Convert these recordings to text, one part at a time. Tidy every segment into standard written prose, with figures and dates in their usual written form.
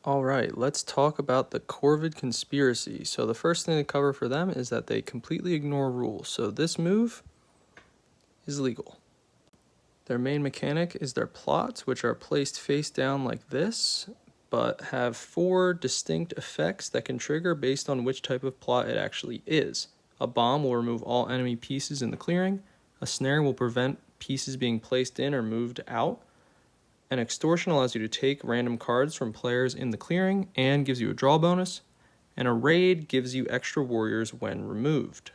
Alright, let's talk about the Corvid Conspiracy. So the first thing to cover for them is that they completely ignore rules. So this move is legal. Their main mechanic is their plots, which are placed face down like this, but have 4 distinct effects that can trigger based on which type of plot it actually is. A bomb will remove all enemy pieces in the clearing. A snare will prevent pieces being placed in or moved out. An extortion allows you to take random cards from players in the clearing and gives you a draw bonus. And a raid gives you extra warriors when removed.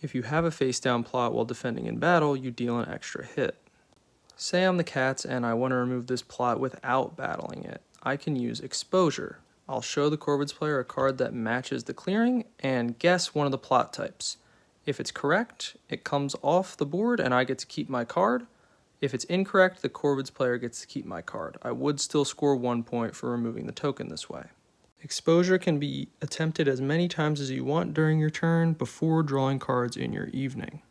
If you have a face down plot while defending in battle, you deal an extra hit. Say I'm the cats and I want to remove this plot without battling it. I can use exposure. I'll show the Corvid's player a card that matches the clearing and guess one of the plot types. If it's correct, it comes off the board and I get to keep my card. If it's incorrect, the Corvid's player gets to keep my card. I would still score 1 point for removing the token this way. Exposure can be attempted as many times as you want during your turn before drawing cards in your evening.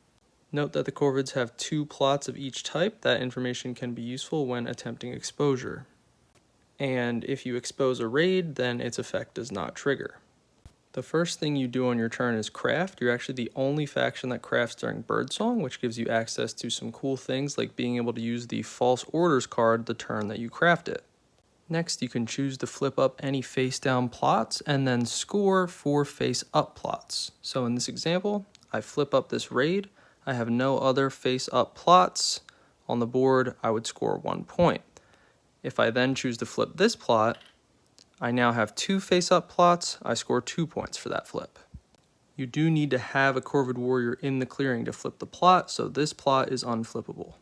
Note that the Corvids have 2 plots of each type. That information can be useful when attempting exposure. And if you expose a raid, then its effect does not trigger. The first thing you do on your turn is craft. You're actually the only faction that crafts during Birdsong, which gives you access to some cool things like being able to use the False Orders card the turn that you craft it. Next, you can choose to flip up any face-down plots and then score 4 face-up plots. So in this example, I flip up this raid. I have no other face-up plots on the board. I would score 1 point. If I then choose to flip this plot, I now have 2 face-up plots. I score 2 points for that flip. You do need to have a Corvid warrior in the clearing to flip the plot, so this plot is unflippable.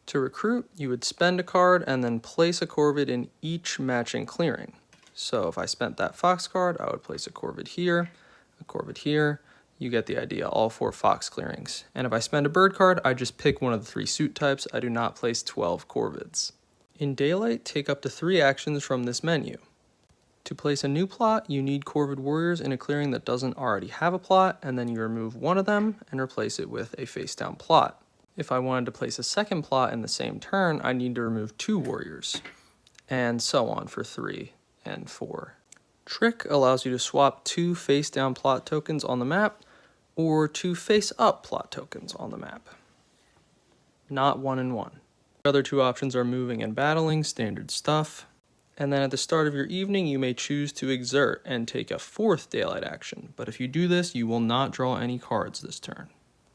To recruit, you would spend a card and then place a Corvid in each matching clearing. So if I spent that fox card, I would place a Corvid here, a Corvid here. You get the idea, all 4 fox clearings. And if I spend a bird card, I just pick one of the 3 suit types. I do not place 12 Corvids. In Daylight, take up to 3 actions from this menu. To place a new plot, you need Corvid warriors in a clearing that doesn't already have a plot, and then you remove one of them and replace it with a face-down plot. If I wanted to place a second plot in the same turn, I need to remove 2 warriors, and so on for 3 and 4. Trick allows you to swap 2 face-down plot tokens on the map, or 2 face-up plot tokens on the map. Not 1 and 1. The other 2 options are moving and battling, standard stuff. And then at the start of your evening, you may choose to exert and take a 4th daylight action. But if you do this, you will not draw any cards this turn.